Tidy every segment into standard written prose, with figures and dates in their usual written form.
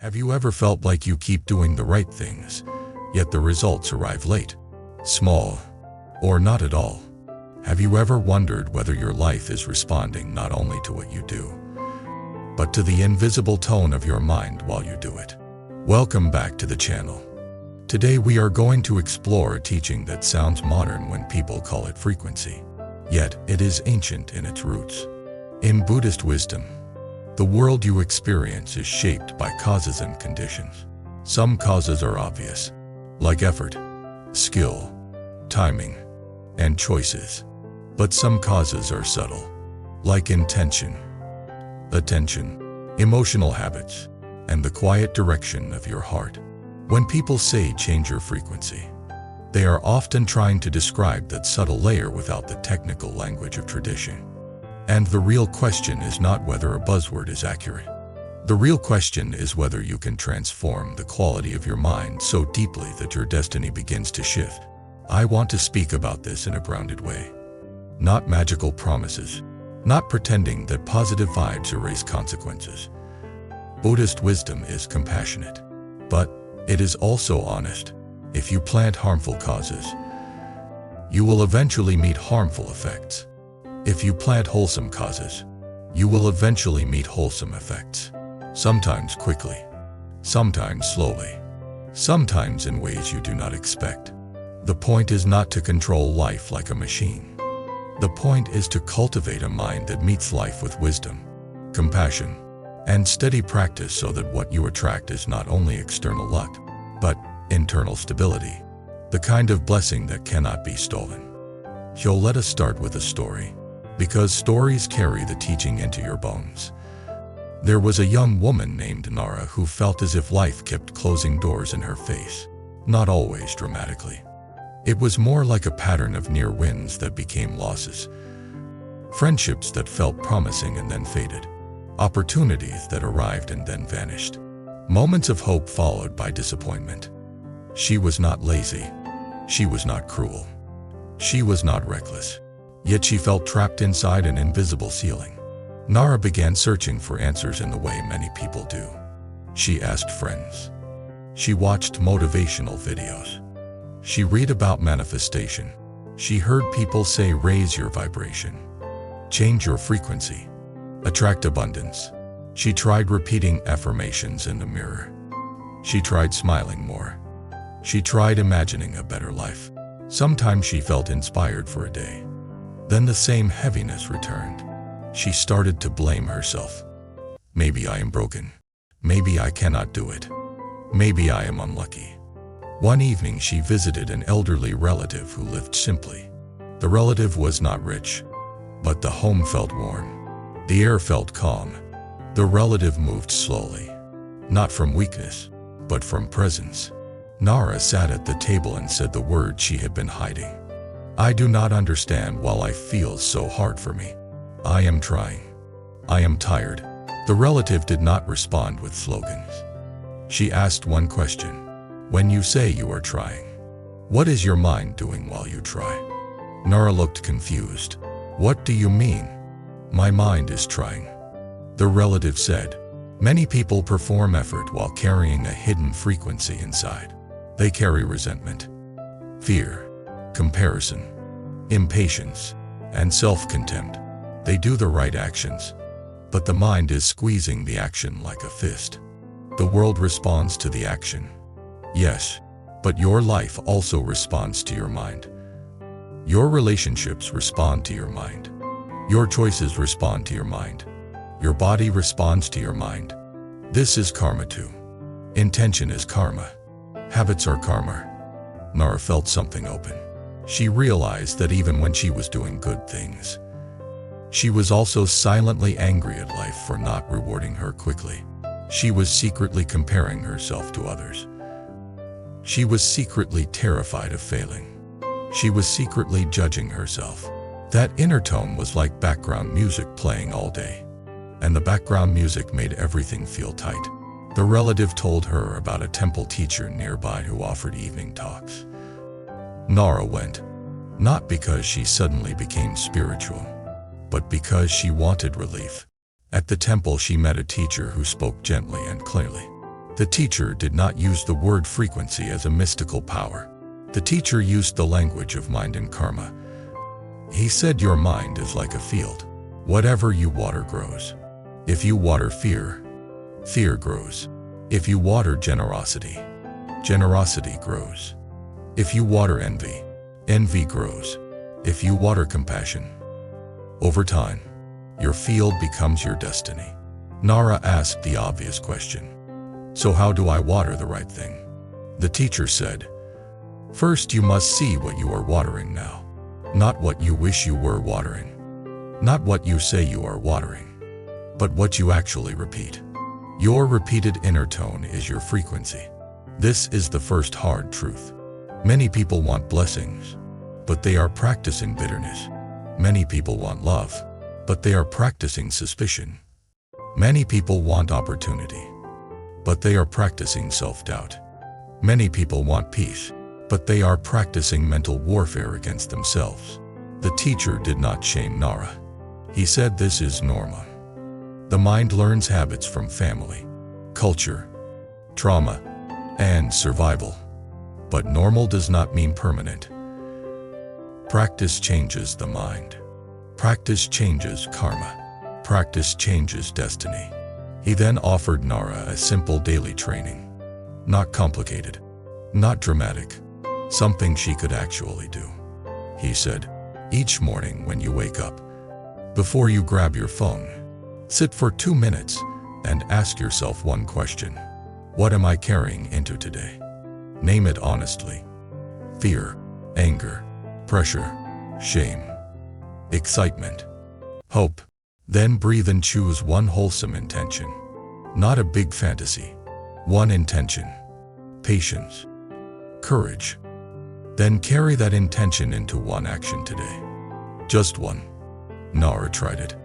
Have you ever felt like you keep doing the right things, yet the results arrive late, small, or not at all? Have you ever wondered whether your life is responding not only to what you do, but to the invisible tone of your mind while you do it? Welcome back to the channel. Today we are going to explore a teaching that sounds modern when people call it frequency, yet it is ancient in its roots. In Buddhist wisdom, the world you experience is shaped by causes and conditions. Some causes are obvious, like effort, skill, timing, and choices. But some causes are subtle, like intention, attention, emotional habits, and the quiet direction of your heart. When people say change your frequency, they are often trying to describe that subtle layer without the technical language of tradition. And the real question is not whether a buzzword is accurate. The real question is whether you can transform the quality of your mind so deeply that your destiny begins to shift. I want to speak about this in a grounded way. Not magical promises, not pretending that positive vibes erase consequences. Buddhist wisdom is compassionate, but it is also honest. If you plant harmful causes, you will eventually meet harmful effects. If you plant wholesome causes, you will eventually meet wholesome effects. Sometimes quickly, sometimes slowly, sometimes in ways you do not expect. The point is not to control life like a machine. The point is to cultivate a mind that meets life with wisdom, compassion, and steady practice so that what you attract is not only external luck, but internal stability, the kind of blessing that cannot be stolen. So let us start with a story, because stories carry the teaching into your bones. There was a young woman named Nara who felt as if life kept closing doors in her face, not always dramatically. It was more like a pattern of near wins that became losses, friendships that felt promising and then faded, opportunities that arrived and then vanished, moments of hope followed by disappointment. She was not lazy, she was not cruel, she was not reckless, yet she felt trapped inside an invisible ceiling. Nara began searching for answers in the way many people do. She asked friends. She watched motivational videos. She read about manifestation. She heard people say raise your vibration, change your frequency, attract abundance. She tried repeating affirmations in the mirror. She tried smiling more. She tried imagining a better life. Sometimes she felt inspired for a day. Then the same heaviness returned. She started to blame herself. Maybe I am broken. Maybe I cannot do it. Maybe I am unlucky. One evening she visited an elderly relative who lived simply. The relative was not rich, but the home felt warm. The air felt calm. The relative moved slowly, not from weakness, but from presence. Nara sat at the table and said the word she had been hiding. I do not understand why life feels so hard for me. I am trying. I am tired. The relative did not respond with slogans. She asked one question. When you say you are trying, what is your mind doing while you try? Nara looked confused. What do you mean? My mind is trying. The relative said, many people perform effort while carrying a hidden frequency inside. They carry resentment, fear, comparison, impatience, and self-contempt. They do the right actions, but the mind is squeezing the action like a fist. The world responds to the action. Yes, but your life also responds to your mind. Your relationships respond to your mind. Your choices respond to your mind. Your body responds to your mind. This is karma too. Intention is karma. Habits are karma. Nara felt something open. She realized that even when she was doing good things, she was also silently angry at life for not rewarding her quickly. She was secretly comparing herself to others. She was secretly terrified of failing. She was secretly judging herself. That inner tone was like background music playing all day, and the background music made everything feel tight. The relative told her about a temple teacher nearby who offered evening talks. Nara went, not because she suddenly became spiritual, but because she wanted relief. At the temple she met a teacher who spoke gently and clearly. The teacher did not use the word frequency as a mystical power. The teacher used the language of mind and karma. He said your mind is like a field. Whatever you water grows. If you water fear, fear grows. If you water generosity, generosity grows. If you water envy, envy grows. If you water compassion, over time, your field becomes your destiny. Nara asked the obvious question. So how do I water the right thing? The teacher said, first you must see what you are watering now. Not what you wish you were watering. Not what you say you are watering. But what you actually repeat. Your repeated inner tone is your frequency. This is the first hard truth. Many people want blessings, but they are practicing bitterness. Many people want love, but they are practicing suspicion. Many people want opportunity, but they are practicing self-doubt. Many people want peace, but they are practicing mental warfare against themselves. The teacher did not shame Nara. He said this is normal. The mind learns habits from family, culture, trauma, and survival. But normal does not mean permanent. Practice changes the mind. Practice changes karma. Practice changes destiny. He then offered Nara a simple daily training. Not complicated, not dramatic, something she could actually do. He said, each morning when you wake up, before you grab your phone, sit for 2 minutes and ask yourself one question. What am I carrying into today? Name it honestly. Fear, anger, pressure, shame, excitement, hope. Then breathe and choose one wholesome intention. Not a big fantasy. One intention. Patience. Courage. Then carry that intention into one action today. Just one. Nara tried it.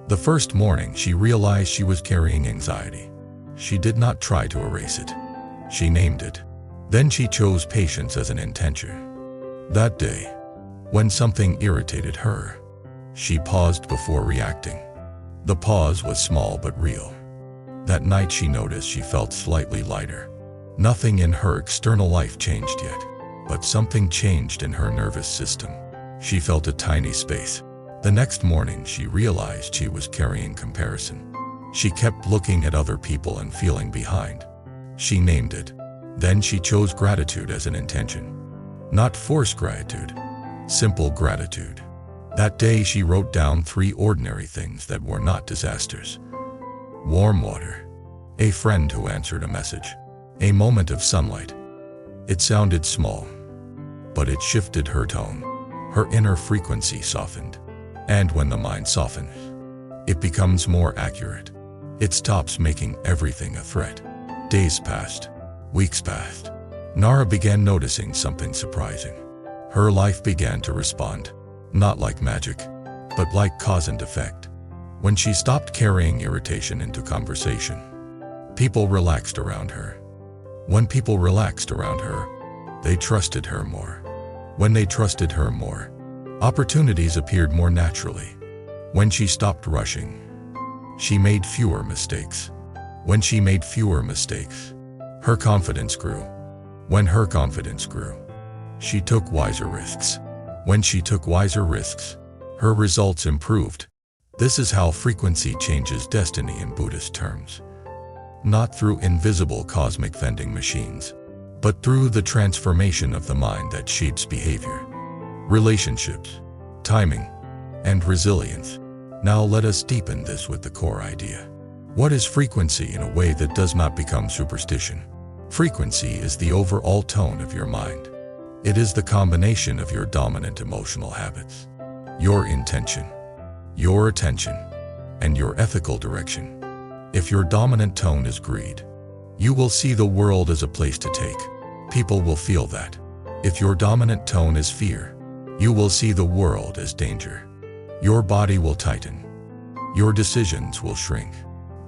The first morning she realized she was carrying anxiety. She did not try to erase it. She named it. Then she chose patience as an intention. That day, when something irritated her, she paused before reacting. The pause was small but real. That night she noticed she felt slightly lighter. Nothing in her external life changed yet, but something changed in her nervous system. She felt a tiny space. The next morning she realized she was carrying comparison. She kept looking at other people and feeling behind. She named it. Then she chose gratitude as an intention. Not forced gratitude, simple gratitude. That day she wrote down 3 ordinary things that were not disasters. Warm water. A friend who answered a message. A moment of sunlight. It sounded small, but it shifted her tone. Her inner frequency softened. And when the mind softens, it becomes more accurate. It stops making everything a threat. Days passed. Weeks passed. Nara began noticing something surprising. Her life began to respond. Not like magic, but like cause and effect. When she stopped carrying irritation into conversation, people relaxed around her. When people relaxed around her, they trusted her more. When they trusted her more, opportunities appeared more naturally. When she stopped rushing, she made fewer mistakes. When she made fewer mistakes, her confidence grew. When her confidence grew, she took wiser risks. When she took wiser risks, her results improved. This is how frequency changes destiny in Buddhist terms. Not through invisible cosmic vending machines, but through the transformation of the mind that shapes behavior, relationships, timing, and resilience. Now let us deepen this with the core idea. What is frequency in a way that does not become superstition? Frequency is the overall tone of your mind. It is the combination of your dominant emotional habits, your intention, your attention, and your ethical direction. If your dominant tone is greed, you will see the world as a place to take. People will feel that. If your dominant tone is fear, you will see the world as danger. Your body will tighten. Your decisions will shrink.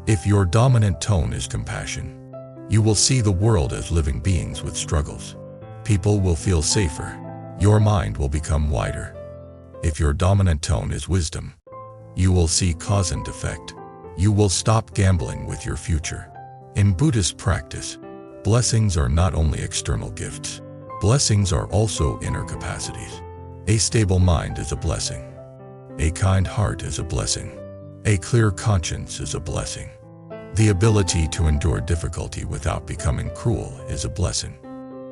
If your dominant tone is compassion, you will see the world as living beings with struggles. People will feel safer. Your mind will become wider. If your dominant tone is wisdom, you will see cause and effect. You will stop gambling with your future. In Buddhist practice, blessings are not only external gifts. Blessings are also inner capacities. A stable mind is a blessing. A kind heart is a blessing. A clear conscience is a blessing. The ability to endure difficulty without becoming cruel is a blessing.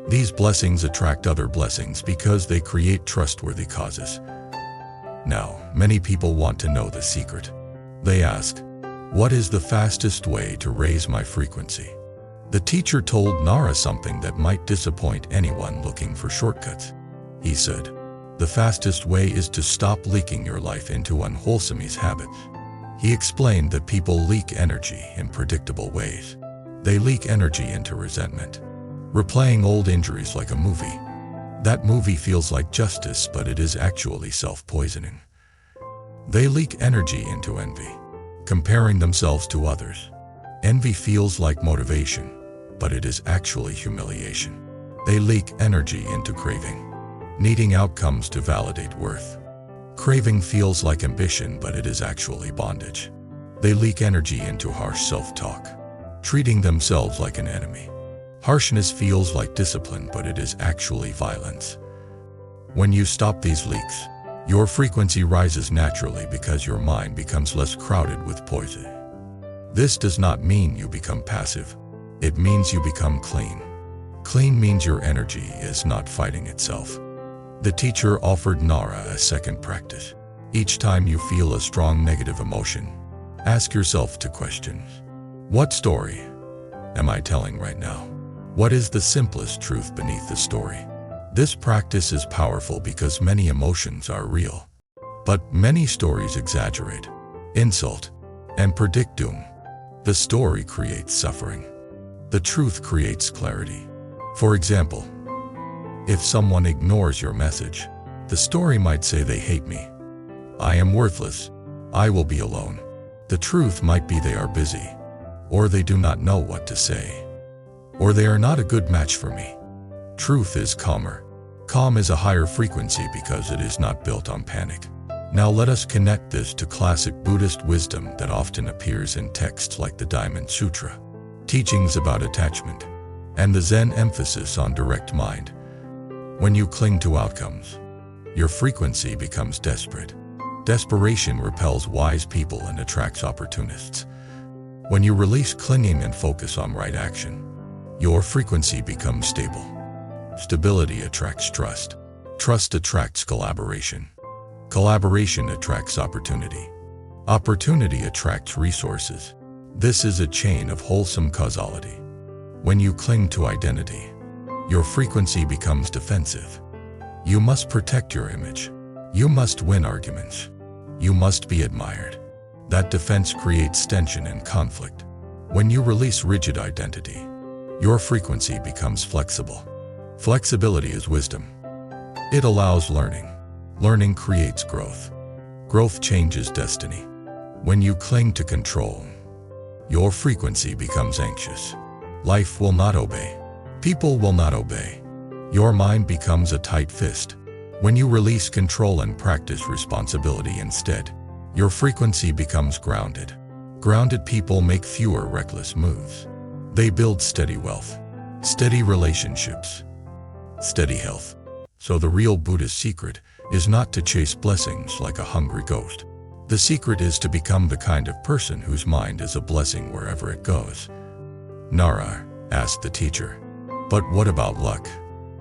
These blessings attract other blessings because they create trustworthy causes. Now, many people want to know the secret. They ask, what is the fastest way to raise my frequency? The teacher told Nara something that might disappoint anyone looking for shortcuts. He said, the fastest way is to stop leaking your life into unwholesome habits. He explained that people leak energy in predictable ways. They leak energy into resentment, replaying old injuries like a movie. That movie feels like justice, but it is actually self-poisoning. They leak energy into envy, comparing themselves to others. Envy feels like motivation, but it is actually humiliation. They leak energy into craving, needing outcomes to validate worth. Craving feels like ambition, but it is actually bondage. They leak energy into harsh self-talk, treating themselves like an enemy. Harshness feels like discipline, but it is actually violence. When you stop these leaks, your frequency rises naturally because your mind becomes less crowded with poison. This does not mean you become passive. It means you become clean. Clean means your energy is not fighting itself. The teacher offered Nara a second practice. Each time you feel a strong negative emotion, ask yourself two questions. What story am I telling right now? What is the simplest truth beneath the story? This practice is powerful because many emotions are real, but many stories exaggerate, insult, and predict doom. The story creates suffering. The truth creates clarity. For example, if someone ignores your message, the story might say they hate me. I am worthless. I will be alone. The truth might be they are busy, or they do not know what to say, or they are not a good match for me. Truth is calmer. Calm is a higher frequency because it is not built on panic. Now let us connect this to classic Buddhist wisdom that often appears in texts like the Diamond Sutra, teachings about attachment, and the Zen emphasis on direct mind. When you cling to outcomes, your frequency becomes desperate. Desperation repels wise people and attracts opportunists. When you release clinging and focus on right action, your frequency becomes stable. Stability attracts trust. Trust attracts collaboration. Collaboration attracts opportunity. Opportunity attracts resources. This is a chain of wholesome causality. When you cling to identity, your frequency becomes defensive. You must protect your image. You must win arguments. You must be admired. That defense creates tension and conflict. When you release rigid identity, your frequency becomes flexible. Flexibility is wisdom. It allows learning. Learning creates growth. Growth changes destiny. When you cling to control, your frequency becomes anxious. Life will not obey. People will not obey. Your mind becomes a tight fist. When you release control and practice responsibility instead, your frequency becomes grounded. Grounded people make fewer reckless moves. They build steady wealth, steady relationships, steady health. So the real Buddhist secret is not to chase blessings like a hungry ghost. The secret is to become the kind of person whose mind is a blessing wherever it goes. Nara asked the teacher, but what about luck?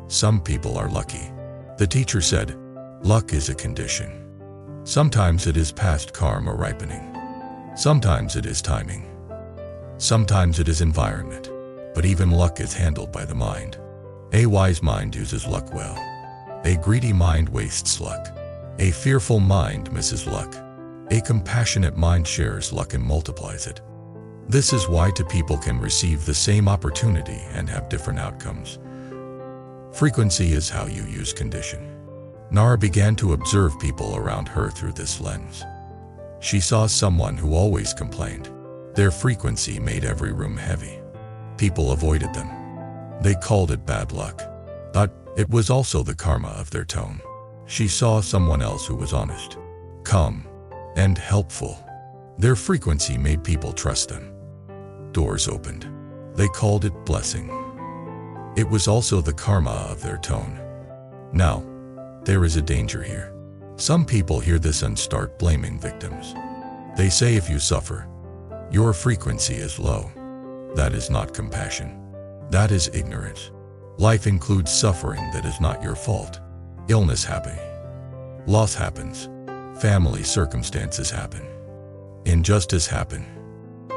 Some people are lucky. The teacher said, luck is a condition. Sometimes it is past karma ripening. Sometimes it is timing. Sometimes it is environment. But even luck is handled by the mind. A wise mind uses luck well. A greedy mind wastes luck. A fearful mind misses luck. A compassionate mind shares luck and multiplies it. This is why two people can receive the same opportunity and have different outcomes. Frequency is how you use condition. Nara began to observe people around her through this lens. She saw someone who always complained. Their frequency made every room heavy. People avoided them. They called it bad luck. But it was also the karma of their tone. She saw someone else who was honest, calm, and helpful. Their frequency made people trust them. Doors opened. They called it blessing. It was also the karma of their tone. Now, there is a danger here. Some people hear this and start blaming victims. They say if you suffer, your frequency is low. That is not compassion. That is ignorance. Life includes suffering that is not your fault. Illness happens. Loss happens. Family circumstances happen. Injustice happens.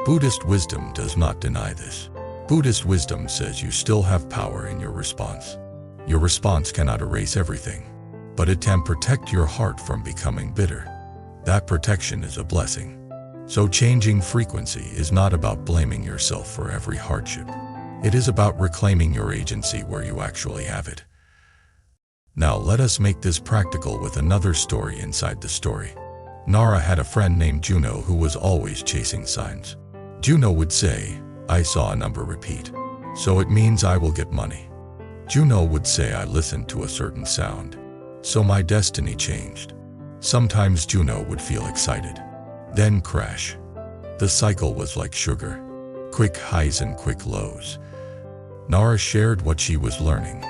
Buddhist wisdom does not deny this. Buddhist wisdom says you still have power in your response. Your response cannot erase everything, but it can protect your heart from becoming bitter. That protection is a blessing. So changing frequency is not about blaming yourself for every hardship. It is about reclaiming your agency where you actually have it. Now let us make this practical with another story inside the story. Nara had a friend named Juno who was always chasing signs. Juno would say, "I saw a number repeat, so it means I will get money." Juno would say, "I listened to a certain sound, so my destiny changed." Sometimes Juno would feel excited, then crash. The cycle was like sugar, quick highs and quick lows. Nara shared what she was learning.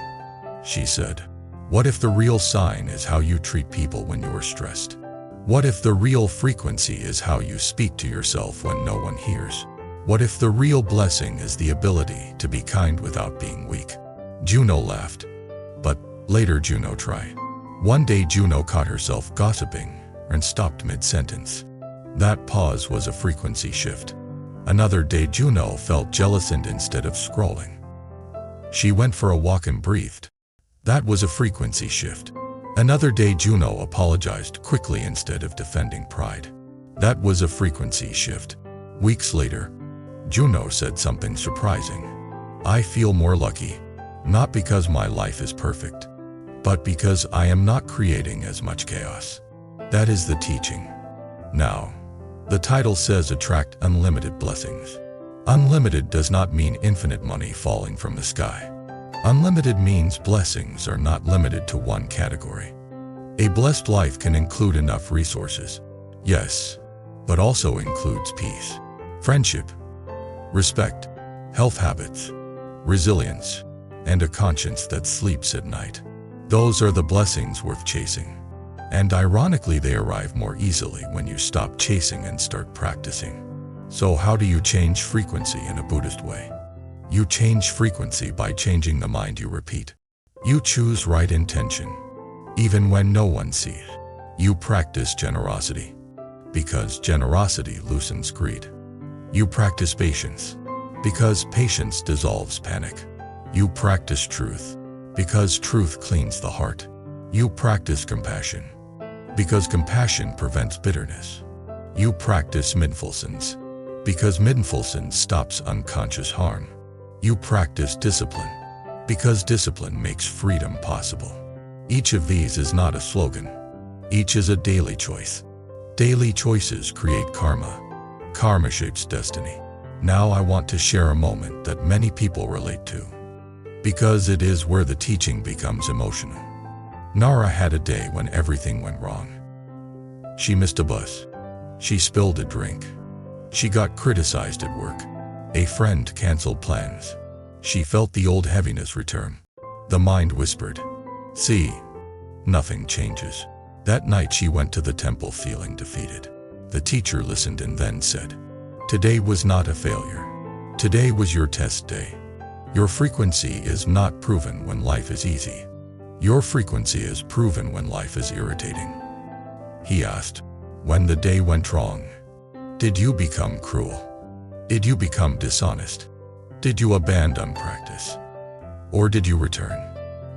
She said, "What if the real sign is how you treat people when you are stressed? What if the real frequency is how you speak to yourself when no one hears? What if the real blessing is the ability to be kind without being weak?" Juno laughed, but later Juno tried. One day Juno caught herself gossiping and stopped mid-sentence. That pause was a frequency shift. Another day Juno felt jealous and instead of scrolling, she went for a walk and breathed. That was a frequency shift. Another day Juno apologized quickly instead of defending pride. That was a frequency shift. Weeks later, Juno said something surprising. "I feel more lucky, not because my life is perfect, but because I am not creating as much chaos." That is the teaching. Now, the title says attract unlimited blessings. Unlimited does not mean infinite money falling from the sky. Unlimited means blessings are not limited to one category. A blessed life can include enough resources, yes, but also includes peace, friendship, respect, health habits, resilience, and a conscience that sleeps at night. Those are the blessings worth chasing. And ironically, they arrive more easily when you stop chasing and start practicing. So how do you change frequency in a Buddhist way? You change frequency by changing the mind you repeat. You choose right intention, even when no one sees. You practice generosity, because generosity loosens greed. You practice patience, because patience dissolves panic. You practice truth, because truth cleans the heart. You practice compassion, because compassion prevents bitterness. You practice mindfulness, because mindfulness stops unconscious harm. You practice discipline, because discipline makes freedom possible. Each of these is not a slogan. Each is a daily choice. Daily choices create karma. Karma shapes destiny. Now I want to share a moment that many people relate to, because it is where the teaching becomes emotional. Nara had a day when everything went wrong. She missed a bus. She spilled a drink. She got criticized at work. A friend canceled plans. She felt the old heaviness return. The mind whispered, "See, nothing changes." That night she went to the temple feeling defeated. The teacher listened and then said, "Today was not a failure. Today was your test day. Your frequency is not proven when life is easy. Your frequency is proven when life is irritating." He asked, "When the day went wrong, did you become cruel? Did you become dishonest? Did you abandon practice? Or did you return?"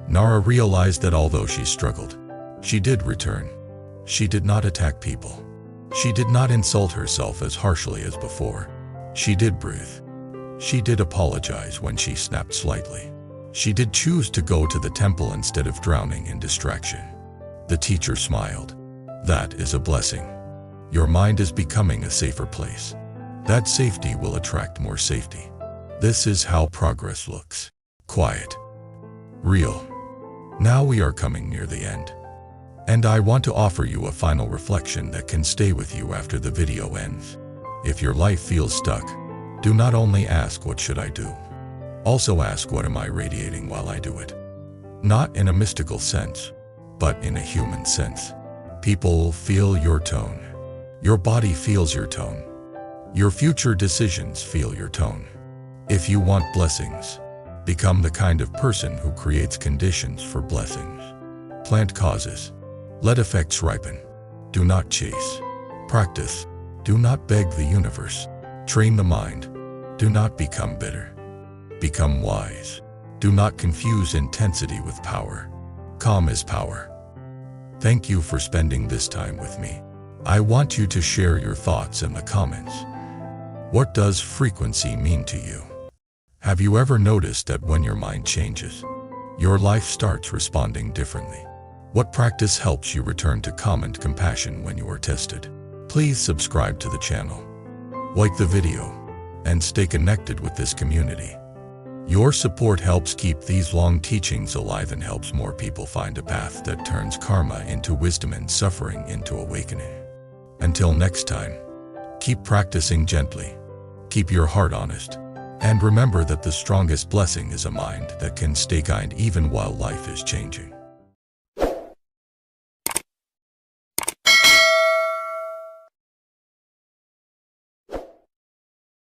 Nara realized that although she struggled, she did return. She did not attack people. She did not insult herself as harshly as before. She did breathe. She did apologize when she snapped slightly. She did choose to go to the temple instead of drowning in distraction. The teacher smiled. That is a blessing. Your mind is becoming a safer place. That safety will attract more safety. This is how progress looks. Quiet. Real. Now we are coming near the end. And I want to offer you a final reflection that can stay with you after the video ends. If your life feels stuck, Do not only ask what should I do. Also ask what am I radiating while I do it. Not in a mystical sense, but in a human sense. People feel your tone. Your body feels your tone. Your future decisions feel your tone. If you want blessings, become the kind of person who creates conditions for blessings. Plant causes. Let effects ripen. Do not chase. Practice. Do not beg the universe. Train the mind. Do not become bitter. Become wise. Do not confuse intensity with power. Calm is power. Thank you for spending this time with me. I want you to share your thoughts in the comments. What does frequency mean to you? Have you ever noticed that when your mind changes, your life starts responding differently? What practice helps you return to calm and compassion when you are tested? Please subscribe to the channel, like the video, and stay connected with this community. Your support helps keep these long teachings alive and helps more people find a path that turns karma into wisdom and suffering into awakening. Until next time, keep practicing gently, keep your heart honest, and remember that the strongest blessing is a mind that can stay kind even while life is changing.